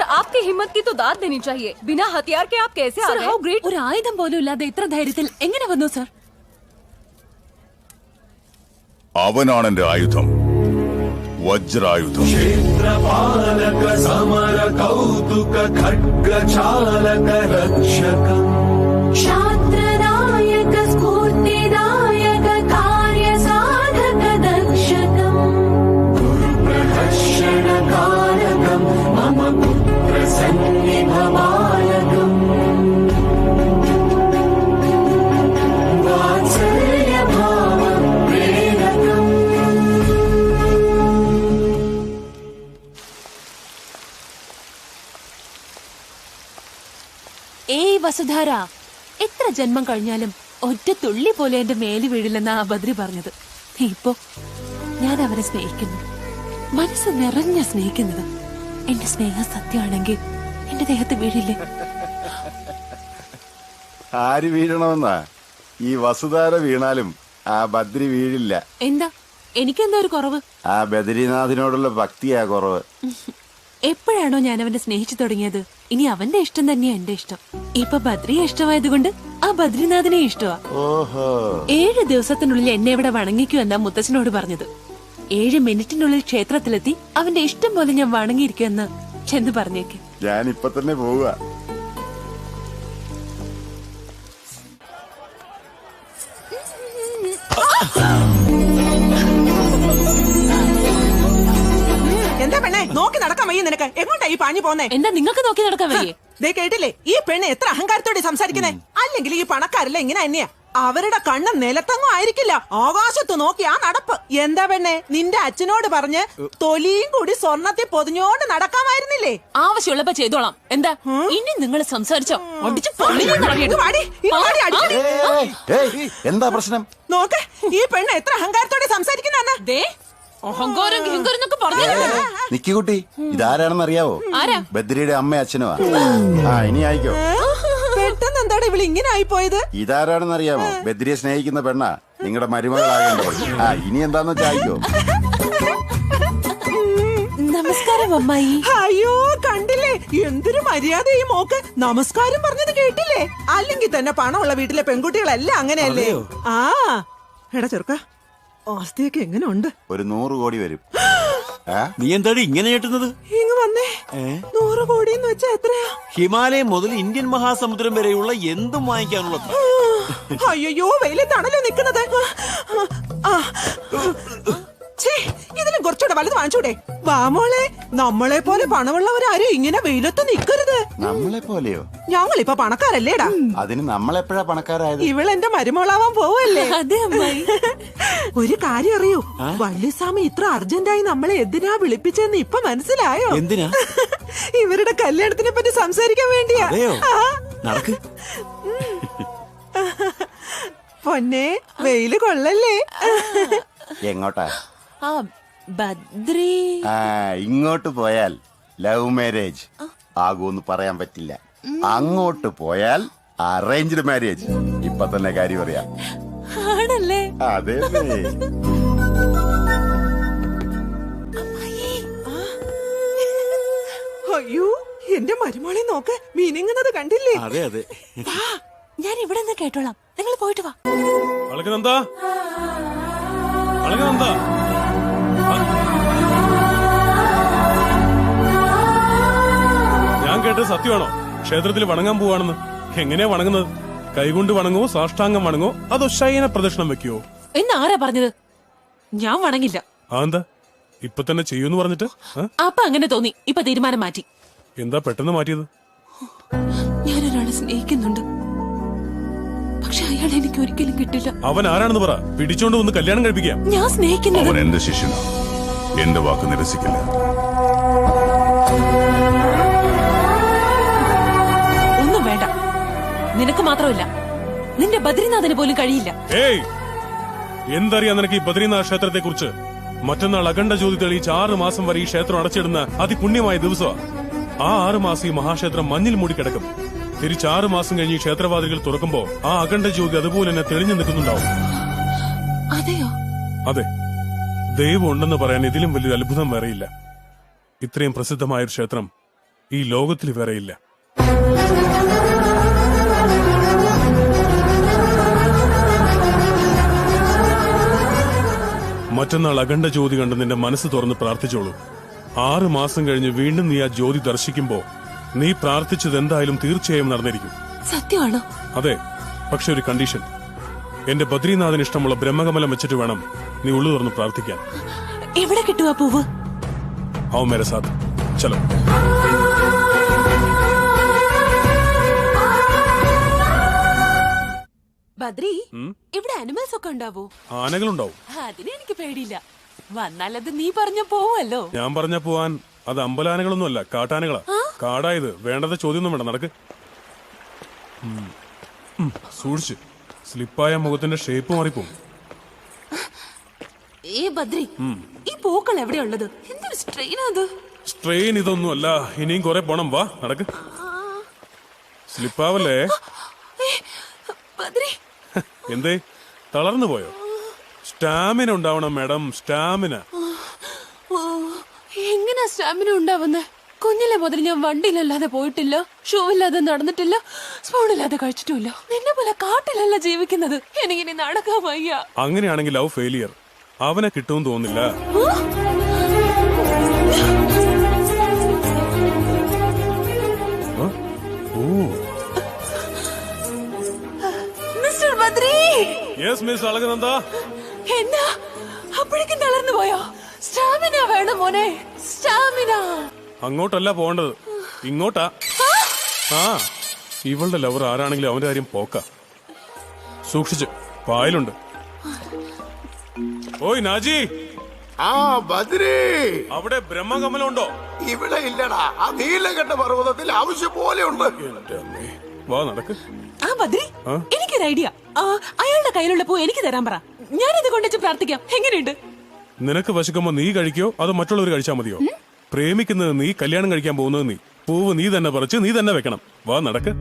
Sir आपकी हिम्मत की तो दाद देनी चाहिए। बिना हथियार के आप कैसे आ गए? How great! ഒരു ആയുധം പോലും ഇല്ലാതെ ഇത്ര ധൈര്യത്തിൽ എങ്ങനെ വന്നു സർ? അവനാണ് എന്റെ ആയുധം, വജ്രായുധം. ക്ഷേത്രപാലക സമര കൗതുക ഖഡ്ഗചാലക രക്ഷകം ക്ഷാത്രനായക സ്ഫൂർത്തിദായക കാര്യസാധക ദക്ഷകം ദുർപ്രഹർഷണകാരകം മമ പുത്രസന്നിഭമാലകം വാത്സല്യഭാവം പ്രേരകം. ഏയ് വസുധാര, എത്ര ജന്മം കഴിഞ്ഞാലും ഒറ്റ തുള്ളി പോലെ എന്റെ മേല് വീഴില്ലെന്നാ ആ ബദ്രി പറഞ്ഞത്. ഇപ്പോ ഞാൻ അവനെ സ്നേഹിക്കുന്നു, മനസ്സ് നിറഞ്ഞ സ്നേഹിക്കുന്നത്. എന്റെ സ്നേഹം സത്യമാണെങ്കിൽ എന്റെ ദേഹത്ത് വീഴില്ലേ? ആര് വീഴണമെന്നാ? ഈ വസുധാര വീണാലും ആ ബദ്രി വീഴില്ല. എന്താ എനിക്കെന്താ ഒരു കുറവ്? ആ ബദ്രിനാഥിനോടുള്ള ഭക്തിയാ കുറവ്. എപ്പോഴാണോ ഞാൻ അവനെ സ്നേഹിച്ചു തുടങ്ങിയത്, ഇനി അവന്റെ ഇഷ്ടം തന്നെയാ എന്റെ ഇഷ്ടം. ഇപ്പൊ ബദ്രിയെ ഇഷ്ടമായതുകൊണ്ട് ആ ബദ്രിനാഥിനെ ഇഷ്ടമാ. ഓഹോ, 7 ദിവസത്തിനുള്ളിൽ എന്നെ ഇവിടെ വണങ്ങിക്കൂ എന്നാ മുത്തച്ഛനോട് പറഞ്ഞത്. 7 മിനിറ്റിനുള്ളിൽ ക്ഷേത്രത്തിലെത്തി അവന്റെ ഇഷ്ടം പോലെ ഞാൻ വണങ്ങിയിരിക്കുമെന്ന് ചെന്ന് പറഞ്ഞേക്ക്. ഞാൻ ഇപ്പൊ തന്നെ പോവുക. എന്താ പെണ്ണെ നോക്കി നടക്കാൻ വയ്യ നിനക്ക്? എങ്ങോട്ടാ ഈ പാഞ്ഞു പോന്നേ? എന്താ നിങ്ങൾക്ക് നോക്കി നടക്കാൻ വയ്യേ? ദേ കേട്ടില്ലേ ഈ പെണ്ണ് എത്ര അഹങ്കാരത്തോടെ സംസാരിക്കുന്നേ? അല്ലെങ്കിൽ ഈ പണക്കാരല്ല ഇങ്ങനെ തന്നെയാ. അവരുടെ കണ്ണ് നിലത്തങ്ങും ആയിരിക്കില്ല, ആകാശത്ത് നോക്കി ആ നടപ്പ്. എന്താ പെണ്ണെ, നിന്റെ അച്ഛനോട് പറഞ്ഞ് തൊലിയും കൂടി സ്വർണത്തിൽ പൊതിഞ്ഞോണ്ട് നടക്കാമായിരുന്നില്ലേ? ആവശ്യമുള്ളപ്പോ ചെയ്തോളാം. എന്താ ഇനി നിങ്ങൾ സംസാരിച്ചോ? എന്താ പ്രശ്നം? നോക്ക്, ഈ പെണ്ണ് എത്ര അഹങ്കാരത്തോടെ സംസാരിക്കുന്ന. അഹങ്കാരം എന്നൊക്കെ പറഞ്ഞു. നിക്കുകുട്ടി, ഇതാരാണെന്ന് അറിയാവോ? ബദ്രിയുടെ അമ്മ അച്ഛനോ? ആ ഇനി ആയിക്കോ. പെട്ടെന്ന് എന്താണ് ഇവള് ഇങ്ങനെ ആയിപ്പോയത്? ഇതാരാണെന്ന് അറിയാമോ? ബദ്രിയെ സ്നേഹിക്കുന്ന പെണ്ണാ, നിങ്ങളുടെ മരുമകളാകണ്ടോ? ആ ഇനി എന്താന്ന് വെച്ചാ ആയിക്കോ. നമസ്കാരം അമ്മായി. അയ്യോ കണ്ടില്ലേ എന്തൊരു മര്യാദ ഈ മോക്ക്. നമസ്കാരം പറഞ്ഞത് കേട്ടില്ലേ? അല്ലെങ്കിൽ തന്നെ പണമുള്ള വീട്ടിലെ പെൺകുട്ടികളെല്ലാം അങ്ങനെയല്ലേ? ആ എടാ ചെറുക്ക, ആസ്തിയൊക്കെ എങ്ങനെ ഉണ്ട്? ഒരു 100 കോടി വരും. നീ എന്താണ് ഇങ്ങനെ ഞെട്ടുന്നത്? ഇങ്ങ് വന്നേ. 100 കോടി എന്ന് വെച്ചാ എത്രയാ? ഹിമാലയം മുതൽ ഇന്ത്യൻ മഹാസമുദ്രം വരെയുള്ള എന്തും വാങ്ങിക്കാനുള്ളത്. അയ്യോ വെയിലത്താണല്ലോ നിക്കുന്നത്. ഇതിലും കുറച്ചുകൂടെ വലുത് വാങ്ങിച്ചൂടെ? വാമോളെ, നമ്മളെ പോലെ പണമുള്ളവരാരും ഇങ്ങനെ വെയിലത്ത് നിക്കരുത്. നമ്മളെ പോലെയോ? ഞങ്ങളിപ്പൊ പണക്കാരല്ലേടാ. അതിന് നമ്മളെപ്പോഴാ പണക്കാരായത്? ഇവളെന്റെ മരുമോളാവാൻ പോവല്ലേ? അതെ അമ്മായി. ഒരു കാര്യം അറിയോ, വള്ളിസ്വാമി ഇത്ര അർജന്റായി നമ്മളെ എന്തിനാ വിളിപ്പിച്ചെന്ന് ഇപ്പൊ മനസ്സിലായോ? എന്തിനാ? ഇവരുടെ കല്യാണത്തിനെ പറ്റി സംസാരിക്കാൻ വേണ്ടിയാ. നടക്ക്. പൊന്നെ, വെയില് കൊള്ളല്ലേ? എങ്ങോട്ടാ? ആ ബദ്രി ഇങ്ങോട്ട് പോയാൽ ലവ് മാരേജ് ആകൂന്ന് പറയാൻ പറ്റില്ല. അങ്ങോട്ട് പോയാൽ അറേഞ്ച്ഡ് മാരേജ്. ഇപ്പൊ തന്നെ കാര്യം പറയാം. ആണല്ലേ? അതെ. അയ്യോ എന്റെ മരുമോളെ നോക്ക്, മിനുങ്ങുന്നത് കണ്ടില്ലേ? അതെ അതെ. ഞാൻ ഇവിടെ നിന്ന് കേട്ടോളാം, നിങ്ങൾ പോയിട്ട് വാ. ഞാൻ കേട്ടത് സത്യമാണോ? ക്ഷേത്രത്തിൽ വണങ്ങാൻ പോവാണെന്ന്. എങ്ങനെയാ വണങ്ങുന്നത്? കൈകൊണ്ട് വണങ്ങോ, സാഷ്ടാംഗം വണങ്ങോ, അതോ ശയന പ്രദക്ഷിണം വെക്കോ? എന്നാരാ പറഞ്ഞത്? ഞാൻ വണങ്ങില്ല. എന്താ ഇപ്പൊ തന്നെ ചെയ്യൂന്ന് പറഞ്ഞിട്ട്? അപ്പൊ അങ്ങനെ തോന്നി, ഇപ്പൊ തീരുമാനം മാറ്റി. എന്താ പെട്ടെന്ന് മാറ്റിയത്? ഞാനൊരാളെ സ്നേഹിക്കുന്നുണ്ട്, പക്ഷെ അയാൾ എനിക്ക് ഒരിക്കലും കിട്ടില്ല. അവൻ ആരാണെന്ന് പറ, പിടിച്ചോണ്ട് ഒന്ന് കല്യാണം കഴിപ്പിക്കാം. ഞാൻ സ്നേഹിക്കുന്നത് അവൻ എന്റെ ശിഷ്യനാ, എന്റെ വാക്ക് നിരസിക്കില്ല. ഒന്നും വേണ്ട, നിനക്ക് മാത്രമല്ല നിന്റെ ബദ്രിനാഥന് പോലും കഴിയില്ല. ഏയ്, എന്തറിയാ നിനക്ക് ഈ ബദ്രിനാഥ് ക്ഷേത്രത്തെ കുറിച്ച്? മറ്റന്നാൾ അഖണ്ഡ ജ്യോതി തെളിയിച്ച് 6 മാസം വരെ ഈ ക്ഷേത്രം അടച്ചിടുന്ന അതിപുണ്യമായ ദിവസമാണ്. ആ 6 മാസം ഈ മഹാക്ഷേത്രം മഞ്ഞിൽ മൂടിക്കിടക്കും. തിരിച്ച് 6 മാസം കഴിഞ്ഞ് ഈ ക്ഷേത്രവാതിലുകൾ തുറക്കുമ്പോ ആ അഖണ്ഡ ജ്യോതി അതുപോലെ തന്നെ തെളിഞ്ഞു നിൽക്കുന്നുണ്ടാവും. അതെയോ? അതെ, ദൈവം ഉണ്ടെന്ന് പറയാൻ ഇതിലും വലിയൊരു അത്ഭുതം വേറെയില്ല. ഇത്രയും പ്രസിദ്ധമായൊരു ക്ഷേത്രം ഈ ലോകത്തിൽ വേറെയില്ല. മറ്റന്നാൾ അഖണ്ഡ ജ്യോതി കണ്ട് നിന്റെ മനസ്സ് തുറന്ന് പ്രാർത്ഥിച്ചോളൂ. 6 മാസം കഴിഞ്ഞ് വീണ്ടും നീ ആ ജ്യോതി ദർശിക്കുമ്പോ നീ പ്രാർത്ഥിച്ചത് എന്തായാലും തീർച്ചയായും നടന്നിരിക്കും. സത്യമാണോ? അതെ, പക്ഷെ ഒരു കണ്ടീഷൻ. എന്റെ ബദ്രീനാഥന് ഇഷ്ടമുള്ള ബ്രഹ്മകമലം വെച്ചിട്ട് വേണം നീ ഉള്ളു തുറന്ന് പ്രാർത്ഥിക്കാൻ. എവിടെ കിട്ടുക പൂവ്? आओ मेरे साथ चलो. ബദ്രി, ഇവിടെ അനിമൽസ് ഒക്കെ ഉണ്ടാവോ? ആനകളുണ്ടാവും. അതിന് എനിക്ക് പേടിയില്ല. വന്നാൽ അത് നീ പറഞ്ഞ പോവല്ലോ. ഞാൻ പറഞ്ഞ പോവാൻ അത് അമ്പലാനകളൊന്നും അല്ല, കാട്ടാനകളാ. കാടായത്. വേണ്ടത് ചോദ്യമൊന്നും വേണ്ട, നടക്ക്. സൂക്ഷിച്ച്, സ്ലിപ്പായ മുഖത്തിന്റെ ഷേപ്പ് മാറിപ്പോവും. ഏ ബദ്രി, ഈ പൂക്കൾ എവിടെയുള്ളത്? എന്തൊരു സ്ട്രെയിൻ അത്. സ്ട്രെയിൻ ഇതൊന്നും അല്ല, ഇനിയും കുറെ പോണം. വാ, നടക്ക്. സ്ലിപ്പാവല്ലേ? ബദ്രി, എന്തേ തളർന്നു പോയോ? സ്റ്റാമിന ഉണ്ടാവണം മാഡം, സ്റ്റാമിന. എങ്ങനാ സ്റ്റാമിന ഉണ്ടാവുന്നേ? കുഞ്ഞിലെ മുതൽ ഞാൻ വണ്ടിയിലല്ലാതെ പോയിട്ടില്ല, ഷൂ ഇല്ലാതെ നടന്നിട്ടില്ല, സ്പൂണില്ലാതെ കഴിച്ചിട്ടില്ല. നിന്നെ പോലെ കാട്ടിലല്ല ജീവിക്കുന്നത്. എനിക്കിനി നടക്കാൻ വയ്യ. അങ്ങനെയാണെങ്കിൽ ലവ് ഫെയിലിയർ. അവനെ കിട്ടുമെന്ന് തോന്നില്ല. Mister Badri. Yes miss Alakananda. എന്നാ അപ്പോഴേക്കും തളർന്നു പോയോ? സ്റ്റാമിന വേണം മോനെ, സ്റ്റാമിന. അങ്ങോട്ടല്ല പോകേണ്ടത്, ഇങ്ങോട്ടാ. ആ, ഇവളുടെ ലവർ ആരാണെങ്കിലും അവന്റെ കാര്യം പോക്ക. സൂക്ഷിച്ച്, പായലുണ്ട്. ഓയ് നാജി. ആ ബദ്രി, അവിടെ ബ്രഹ്മകമലം ഉണ്ടോ? ഇവിടെ ഇല്ലടാ. ആ നീലകണ്ഠ പർവ്വതത്തിൽ ആവശ്യം പോലെ ഉണ്ട്. എന്റെ അമ്മേ, വാ നടക്ക്. ആ ബദ്രി, എനിക്കൊരു ഐഡിയ. അയാളുടെ കയ്യിലുള്ള പൂ എനിക്ക് തരാൻ പറ. ഞാനിത് കൊണ്ടുവച്ച് പ്രാർത്ഥിക്കാം. എങ്ങനെയുണ്ട്? നിനക്ക് വിശക്കുമ്പോ നീ കഴിക്കോ അതോ മറ്റുള്ളവർ കഴിച്ചാൽ മതിയോ? പ്രേമിക്കുന്നത് നീ, കല്യാണം കഴിക്കാൻ പോകുന്നത് നീ. പൂവ് നീ തന്നെ പറിച്ച് നീ തന്നെ വെക്കണം. വാ നടക്ക്.